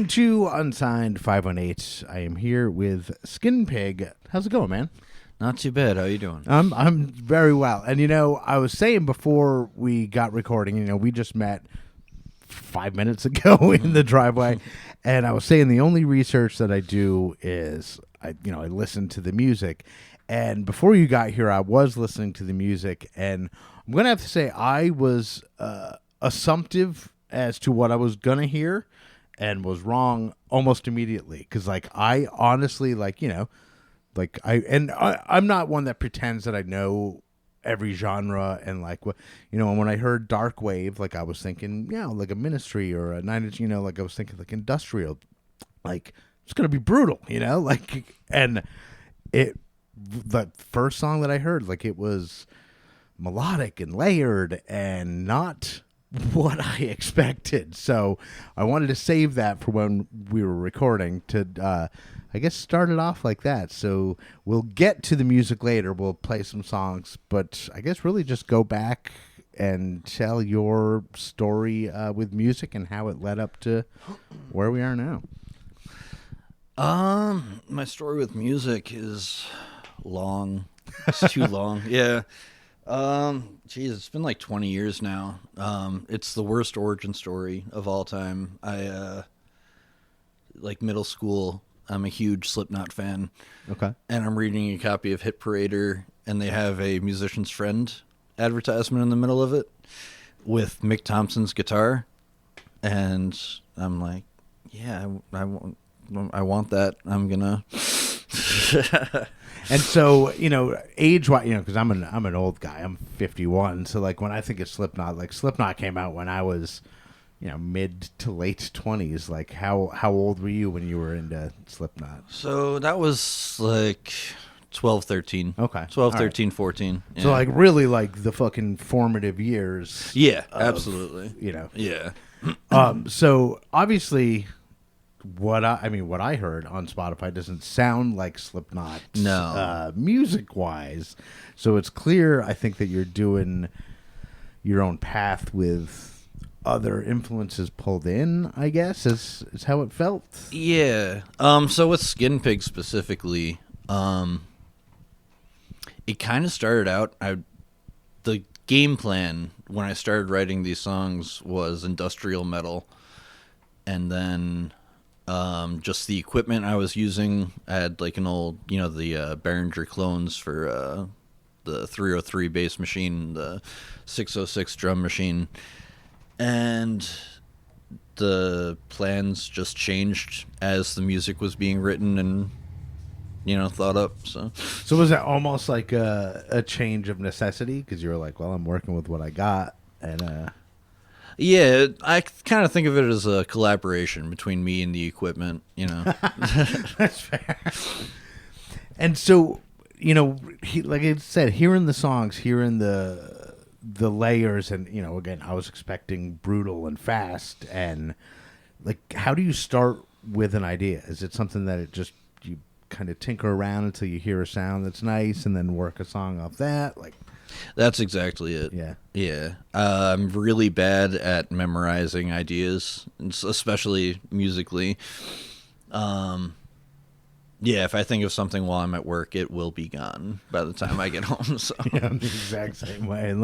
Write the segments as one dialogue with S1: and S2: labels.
S1: Welcome to Unsigned 518. I am here with Skinpig. How's it going, man?
S2: Not too bad. How you doing?
S1: I'm very well. And I was saying before we got recording, we just met 5 minutes ago in the driveway, and I was saying the only research that I do is I listen to the music. And before you got here, I was listening to the music, and I'm gonna have to say I was assumptive as to what I was gonna hear, and was wrong almost immediately. Because I honestly I'm not one that pretends that I know every genre, and when I heard dark wave, I was thinking like a Ministry or a Nine Inch, I was thinking like industrial, it's gonna be brutal, and the first song that I heard, it was melodic and layered and not what I expected. So I wanted to save that for when we were recording to, I guess, start it off like that. So we'll get to the music later. We'll play some songs, but I guess really just go back and tell your story with music and how it led up to where we are now.
S2: My story with music is long. It's too long. Yeah. It's been 20 years now. It's the worst origin story of all time. I, middle school, I'm a huge Slipknot fan.
S1: Okay.
S2: And I'm reading a copy of Hit Parader, and they have a Musician's Friend advertisement in the middle of it with Mick Thompson's guitar. And I'm like, yeah, I want that. I'm gonna.
S1: And so, age-wise, because I'm an old guy. I'm 51. So, when I think of Slipknot, Slipknot came out when I was, mid to late 20s. How old were you when you were into Slipknot?
S2: So that was 12, 13.
S1: Okay.
S2: 12,
S1: All
S2: 13,
S1: right.
S2: 14. Yeah.
S1: So, really, the fucking formative years.
S2: Yeah, absolutely.
S1: Yeah.
S2: Yeah.
S1: So, obviously, what I heard on Spotify doesn't sound like Slipknot.
S2: No.
S1: Music-wise. So, it's clear, I think, that you're doing your own path with other influences pulled in, I guess, is how it felt.
S2: Yeah. So with Skinpig specifically, it kind of started out, the game plan when I started writing these songs was industrial metal, and then just the equipment I was using, I had an old, the Behringer clones for the 303 bass machine, the 606 drum machine, and the plans just changed as the music was being written and thought up. So
S1: was that almost like a change of necessity, because you were like, well, I'm working with what I got, and
S2: yeah, I kind of think of it as a collaboration between me and the equipment.
S1: That's fair. And so, like I said, hearing the songs, hearing the layers, and again, I was expecting brutal and fast, and how do you start with an idea? Is it something that you kind of tinker around until you hear a sound that's nice, and then work a song off that?
S2: That's exactly it. Yeah. I'm really bad at memorizing ideas, especially musically. Yeah, if I think of something while I'm at work, it will be gone by the time I get home. So
S1: yeah, I'm the exact same way. And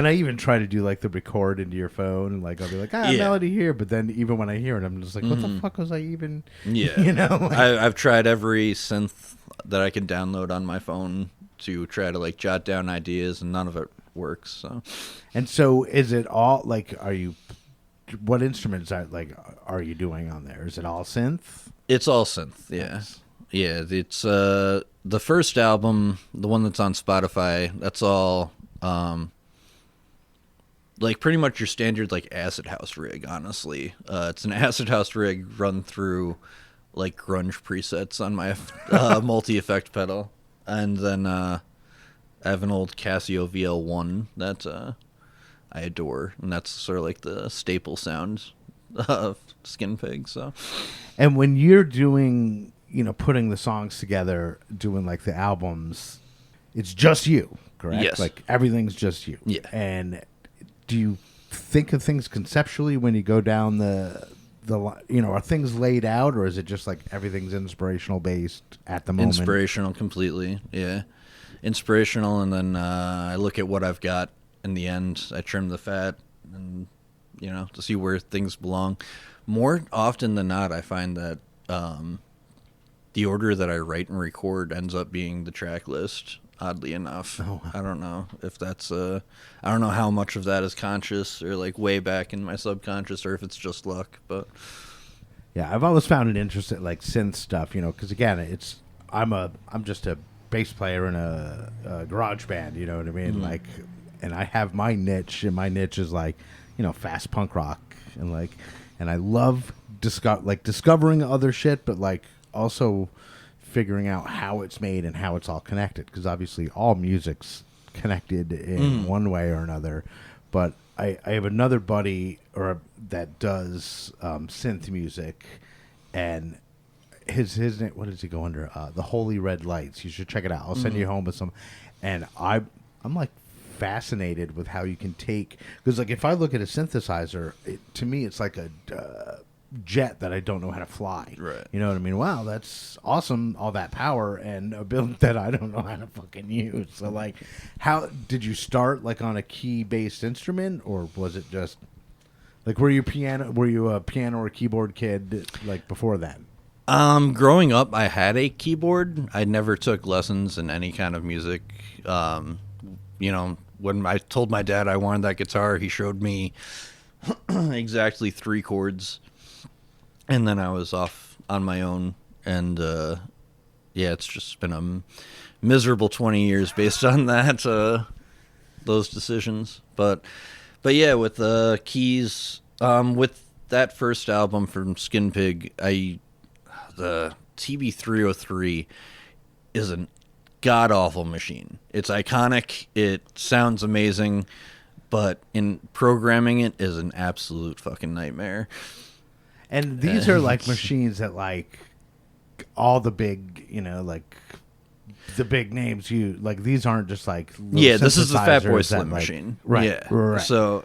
S1: I even try to do the record into your phone, and I'll be like, melody here, but then even when I hear it, I'm just like, what the fuck was I even?
S2: Yeah, I've tried every synth that I can download on my phone to try to jot down ideas, and none of it works. So,
S1: and so is it all what instruments are you doing on there? Is it all synth?
S2: It's all synth. Yeah. Nice. Yeah, it's the first album, the one that's on Spotify. That's all pretty much your standard acid house rig. Honestly, it's an acid house rig run through grunge presets on my multi-effect pedal, and then I have an old Casio VL1 that I adore, and that's sort of the staple sound of Skinpig. So,
S1: and when you're doing, putting the songs together, doing the albums, it's just you, correct?
S2: Yes.
S1: Everything's just you.
S2: Yeah.
S1: And do you think of things conceptually when you go down the are things laid out, or is it just like everything's inspirational based at the moment?
S2: Inspirational completely, yeah. Inspirational, and then I look at what I've got in the end. I trim the fat, and to see where things belong. More often than not, I find that the order that I write and record ends up being the track list, oddly enough.
S1: Oh.
S2: I don't know if that's I don't know how much of that is conscious or like way back in my subconscious, or if it's just luck. But
S1: yeah, I've always found it interesting, like synth stuff, because again, I'm just a bass player in a garage band, you know what I mean? Like, and I have my niche, and my niche is like, fast punk rock, and I love discovering other shit, but like also figuring out how it's made and how it's all connected, because obviously all music's connected in one way or another. But I have another buddy that does synth music, and his name, what does he go under? The Holy Red Lights. You should check it out. I'll send you home with some. And I'm like fascinated with how you can take, because like if I look at a synthesizer, to me it's like a jet that I don't know how to fly.
S2: Right.
S1: You know what I mean? Wow, that's awesome, all that power and ability that I don't know how to fucking use. So like, how did you start, like on a key based instrument, or was it just like, were you a piano or keyboard kid like before that?
S2: Growing up, I had a keyboard. I never took lessons in any kind of music. When I told my dad I wanted that guitar, he showed me exactly 3 chords, and then I was off on my own. And it's just been a miserable 20 years based on that, those decisions. But yeah, with keys, with that first album from Skinpig, the TB303 is a god-awful machine. It's iconic. It sounds amazing. But in programming it is an absolute fucking nightmare.
S1: And these are like machines that like all the big, like the big names these aren't just like
S2: this is the Fatboy Slim
S1: like,
S2: machine.
S1: Right.
S2: Yeah.
S1: Right.
S2: So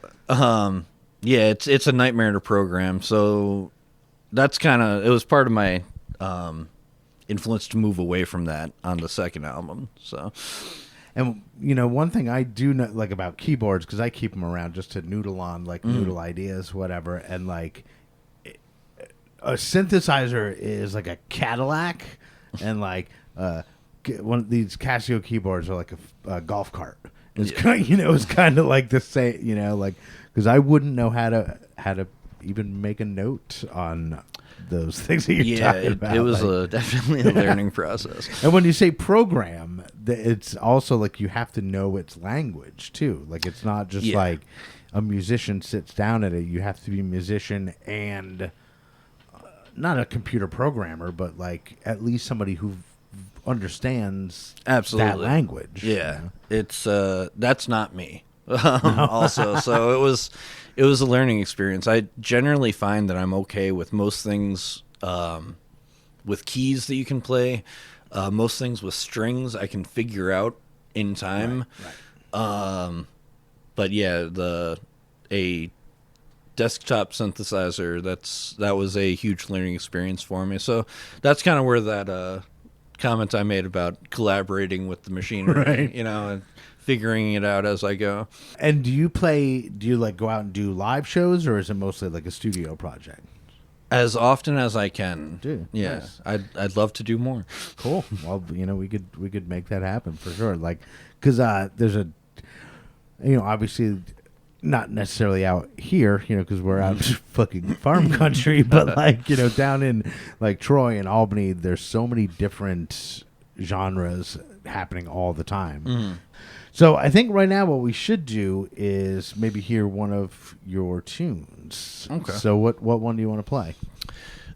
S2: it's a nightmare to program. So that's it was part of my influence to move away from that on the second album. So,
S1: and one thing I do know like about keyboards, because I keep them around just to noodle on, like noodle ideas, whatever, and like a synthesizer is like a Cadillac, and like one of these Casio keyboards are like a golf cart. It's it's kind of like the same, like, because I wouldn't know how to even make a note on those things that you're talking about.
S2: It was definitely a learning process.
S1: And when you say program, it's also like you have to know its language too. Like it's not just like a musician sits down at it. You have to be a musician and not a computer programmer, but like at least somebody who understands that language.
S2: Yeah, it's that's not me. Also, so it was a learning experience. I generally find that I'm okay with most things with keys that you can play. Most things with strings I can figure out in time. Right. But yeah, a desktop synthesizer, that was a huge learning experience for me. So that's kind of where that comment I made about collaborating with the machinery,
S1: right,
S2: and figuring it out as I go.
S1: And do you like go out and do live shows, or is it mostly like a studio project?
S2: As often as I can.
S1: Dude,
S2: yeah.
S1: Nice.
S2: I'd love to do more.
S1: Cool. Well, we could make that happen for sure. Like, because there's obviously not necessarily out here, because we're out in fucking farm country, but like, down in like Troy and Albany, there's so many different genres happening all the time. Mm-hmm. So I think right now what we should do is maybe hear one of your tunes.
S2: Okay.
S1: So what one do you want to play?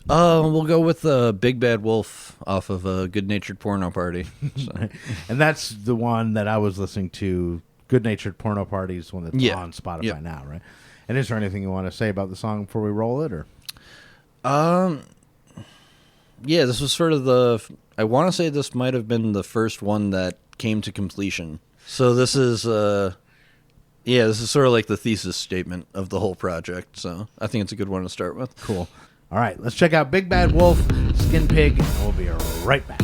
S2: We'll go with Big Bad Wolf off of a Good Natured Porno Party. So.
S1: And that's the one that I was listening to. Good Natured Porno Party is one that's on Spotify now, right? And is there anything you want to say about the song before we roll it, or?
S2: Yeah, this was sort of I want to say this might have been the first one that came to completion. So this is sort of like the thesis statement of the whole project. So I think it's a good one to start with.
S1: Cool. All right, let's check out Big Bad Wolf, Skinpig, and we'll be right back.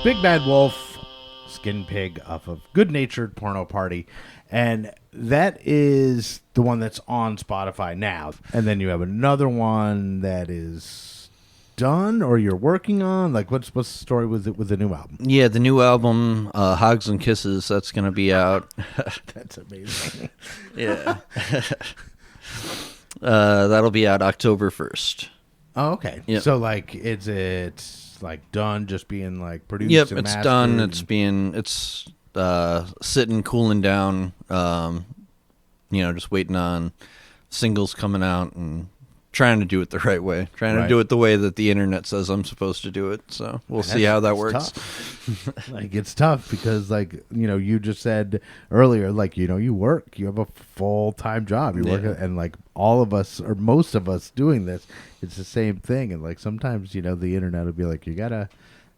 S1: Big Bad Wolf, Skinpig off of Good Natured Porno Party. And that is the one that's on Spotify now. And then you have another one that is done or you're working on. Like, what's the story with the new album?
S2: Yeah, the new album, Hogs and Kisses, that's going to be out.
S1: That's amazing.
S2: Yeah. That'll be out October 1st.
S1: Oh, okay.
S2: Yep.
S1: So, like, it's like done, just being like produced.
S2: Yep,
S1: and
S2: it's
S1: mastered
S2: done.
S1: and...
S2: It's sitting, cooling down. Just waiting on singles coming out and trying to do it the right way. Trying to do it the way that the internet says I'm supposed to do it. So we'll see how that works.
S1: Tough. Like, it's tough because, like, you just said earlier, like, you work, you have a full-time job, you work, and like all of us or most of us doing this, it's the same thing. And like sometimes, the internet will be like, you gotta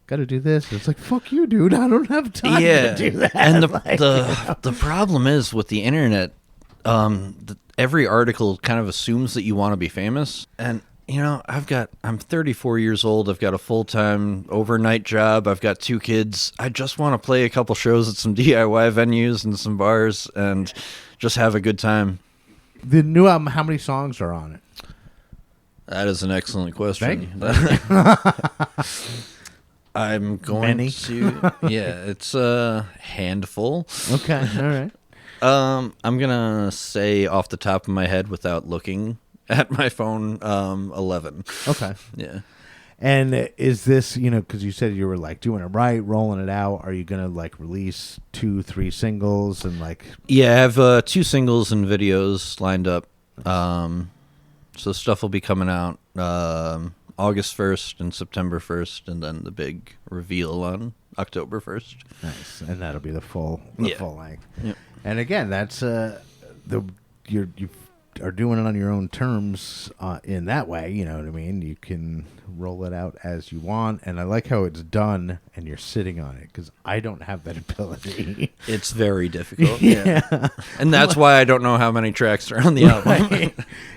S1: do this. And it's like, fuck you, dude. I don't have time to do that.
S2: And
S1: like,
S2: the problem is with the internet, every article kind of assumes that you want to be famous. And I'm 34 years old. I've got a full-time overnight job. I've got 2 kids. I just want to play a couple shows at some DIY venues and some bars and just have a good time.
S1: The new album, how many songs are on it?
S2: That is an excellent question. I'm going to... Yeah, it's a handful.
S1: Okay, all right.
S2: I'm going to say off the top of my head without looking at my phone, 11.
S1: Okay.
S2: Yeah.
S1: And is this, because you said you were like doing it right, rolling it out. Are you going to like release 2-3 singles and like?
S2: Yeah, I have 2 singles and videos lined up. So stuff will be coming out August 1st and September 1st, and then the big reveal on October 1st.
S1: Nice, and that'll be the full length.
S2: Yep.
S1: And again, that's you are doing it on your own terms in that way. You know what I mean? You can roll it out as you want, and I like how it's done, and you're sitting on it because I don't have that ability.
S2: It's very difficult. Yeah, and that's why I don't know how many tracks are on the album.
S1: Right?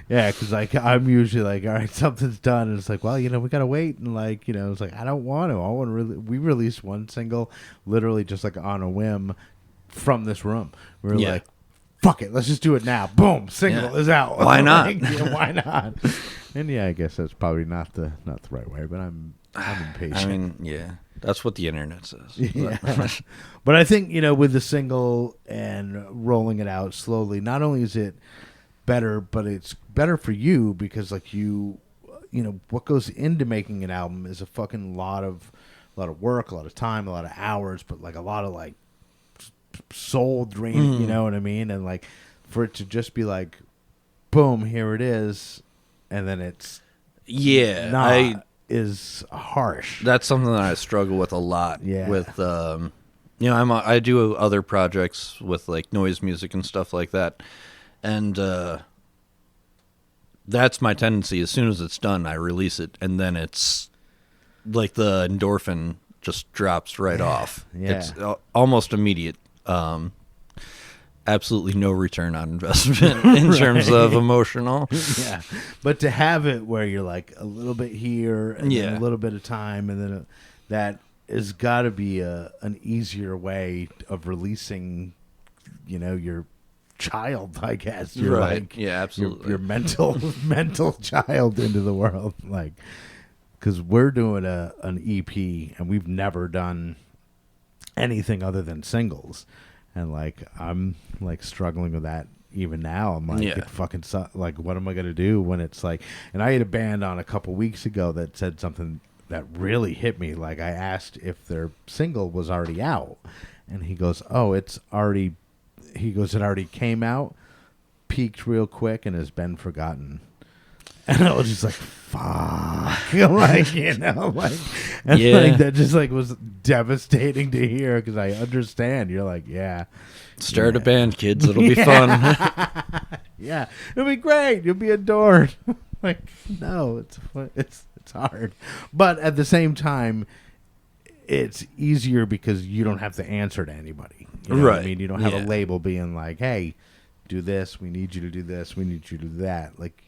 S1: Yeah, because like I'm usually like, all right, something's done, and it's like, well, we gotta wait, and like, it's like I don't want to. I want to we released one single, literally just like on a whim, from this room. We're like, fuck it, let's just do it now. Boom, single is out.
S2: Why not?
S1: Why not? And I guess that's probably not the right way, but I'm impatient.
S2: I mean, that's what the internet says.
S1: Yeah. But I think, with the single and rolling it out slowly, not only is it better, but it's better for you because like what goes into making an album is a fucking lot of work, a lot of time, a lot of hours, but like a lot of like soul draining, you know what I mean? And like for it to just be like, boom, here it is, and then it's is harsh.
S2: That's something that I struggle with a lot.
S1: Yeah.
S2: With I do other projects with like noise music and stuff like that, and that's my tendency. As soon as it's done, I release it, and then it's like the endorphin just drops right off.
S1: Yeah.
S2: It's almost immediate. Absolutely no return on investment in terms of emotional.
S1: Yeah, but to have it where you're like a little bit here and then a little bit of time, and then that has got to be an easier way of releasing, your child, I guess. You're
S2: right. Absolutely.
S1: Your mental child into the world, like, because we're doing an EP and we've never done anything other than singles, and like I'm like struggling with that even now. I'm like, it fucking like, what am I gonna do when it's like? And I had a band on a couple weeks ago that said something that really hit me. Like I asked if their single was already out, and he goes, "Oh, it's already." He goes, "It already came out, peaked real quick, and has been forgotten." And I was just like, fuck. Like, and like that just like was devastating to hear because I understand. You're like,
S2: start a band, kids. It'll be fun.
S1: Yeah, it'll be great. You'll be adored. Like, no, it's hard. But at the same time, it's easier because you don't have to answer to anybody. You know what I mean? You don't have a label being like, hey, do this. We need you to do this. We need you to do that. Like,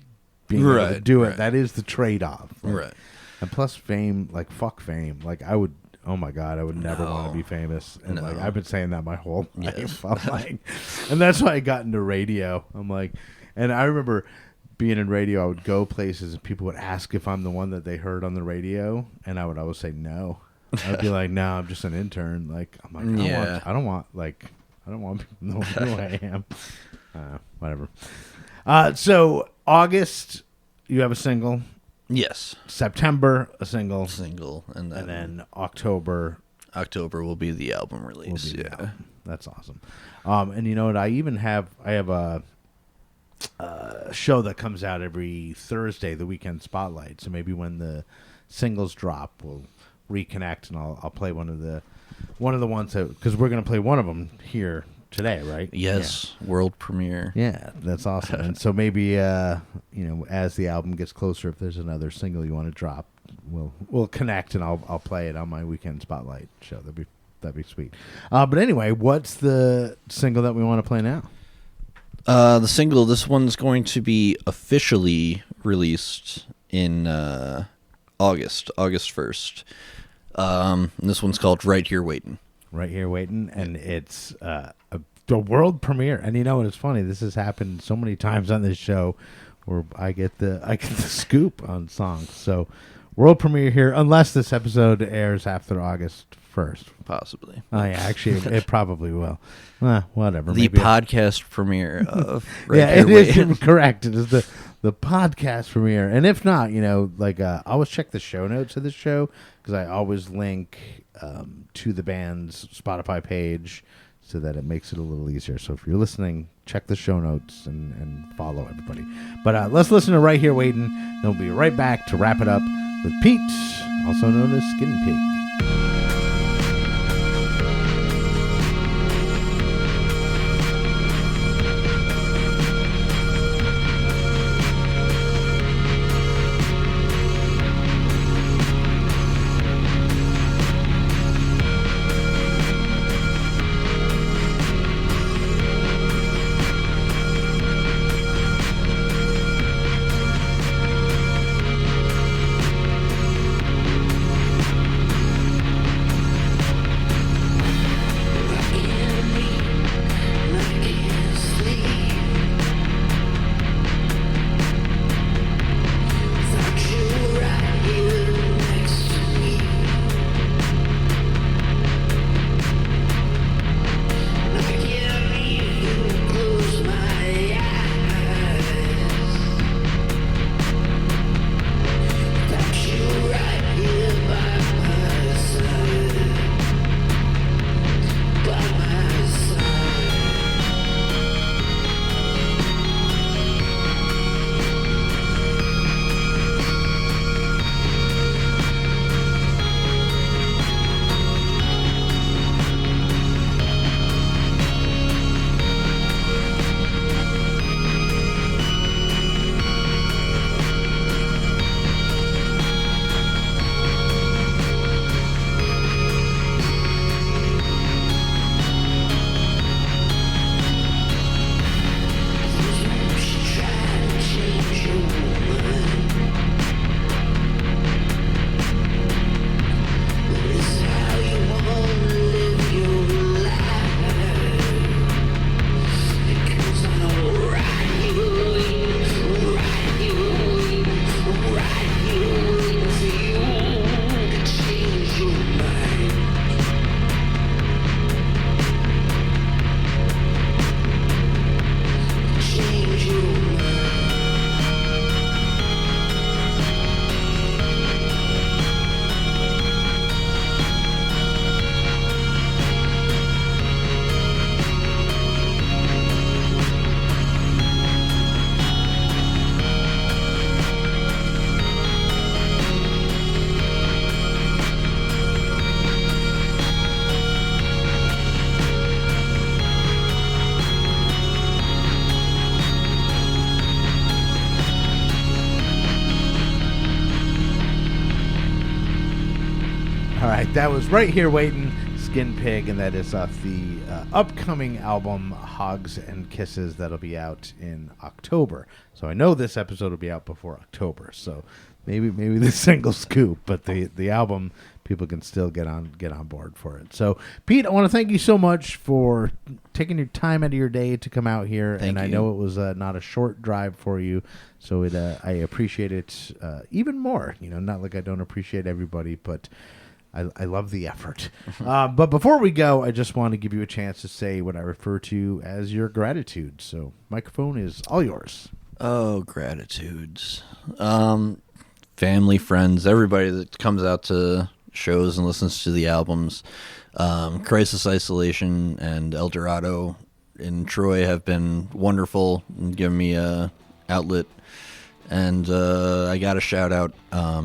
S1: being able to do it, that is the trade-off. Like,
S2: right.
S1: And plus fame, like, fuck fame. Like, I would, oh my God, I would never want to be famous. And like, I've been saying that my whole life. I'm like, and that's why I got into radio. I'm like, and I remember being in radio, I would go places and people would ask if I'm the one that they heard on the radio. And I would always say no. I'd be like, no, I'm just an intern. Like, I'm like, I don't want people to know who I am. Whatever. So August, you have a single.
S2: Yes.
S1: September, a single.
S2: And
S1: then October
S2: will be the album release.
S1: That's awesome. And you know what? I have a show that comes out every Thursday, the Weekend Spotlight. So maybe when the singles drop, we'll reconnect, and I'll play one of the ones that, because we're gonna play one of them here today, right?
S2: Yes, world premiere.
S1: Yeah, that's awesome. And so maybe as the album gets closer, if there's another single you want to drop, we'll connect, and I'll play it on my Weekend Spotlight show. That'd be sweet. But anyway, what's the single that we want to play now?
S2: The single, this one's going to be officially released in August 1st. This one's called Right Here Waitin'.
S1: Right Here Waitin', and it's the world premiere. And you know what? It's funny. This has happened so many times on this show where I get the scoop on songs. So world premiere here, unless this episode airs after August 1st.
S2: Possibly.
S1: Oh, yeah, actually, it probably will. Whatever.
S2: The podcast premiere of
S1: Right Here Waitin'. Is correct. It is the podcast premiere. And if not, I always check the show notes of the show, because I always link to the band's Spotify page so that it makes it a little easier. So if you're listening check the show notes and follow everybody. But let's listen to Right Here Waiting. Then we'll be right back to wrap it up with Pete, also known as Skinpig. All right, that was Right Here Waiting, Skinpig, and that is off the upcoming album Hogs and Kisses that'll be out in October. So I know this episode will be out before October, so maybe the single scoop, but the album people can still get on board for it. So Pete, I want to thank you so much for taking your time out of your day to come out here.
S2: Thank you.
S1: I know it was not a short drive for you, so I appreciate it even more. You know, not like I don't appreciate everybody, but I love the effort. But before we go, I just want to give you a chance to say what I refer to as your gratitude. So microphone is all yours.
S2: Oh, gratitudes. Family, friends, everybody that comes out to shows and listens to the albums. Crisis Isolation and El Dorado in Troy have been wonderful and given me a outlet. And I got a shout out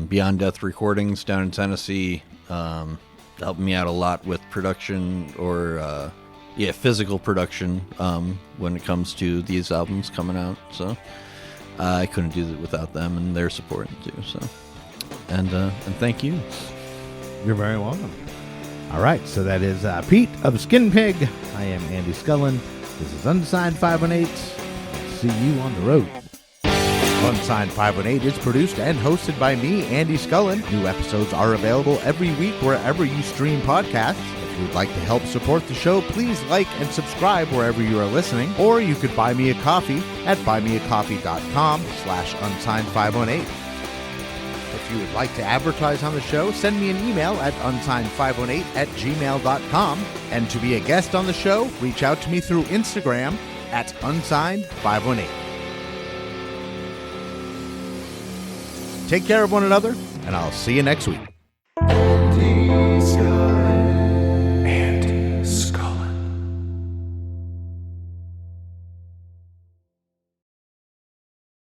S2: Beyond Death Recordings down in Tennessee. Helped me out a lot with production or physical production when it comes to these albums coming out. So I couldn't do it without them and their support too. So and thank you.
S1: You're very welcome. All right, so that is Pete of Skinpig. I am Andy Scullin. This is Unsigned518. See you on the road. Unsigned518 is produced and hosted by me, Andy Scullin. New episodes are available every week wherever you stream podcasts. If you would like to help support the show, please like and subscribe wherever you are listening. Or you could buy me a coffee at buymeacoffee.com/unsigned518. If you would like to advertise on the show, send me an email at unsigned518@gmail.com. And to be a guest on the show, reach out to me through Instagram at unsigned518. Take care of one another, and I'll see you next week.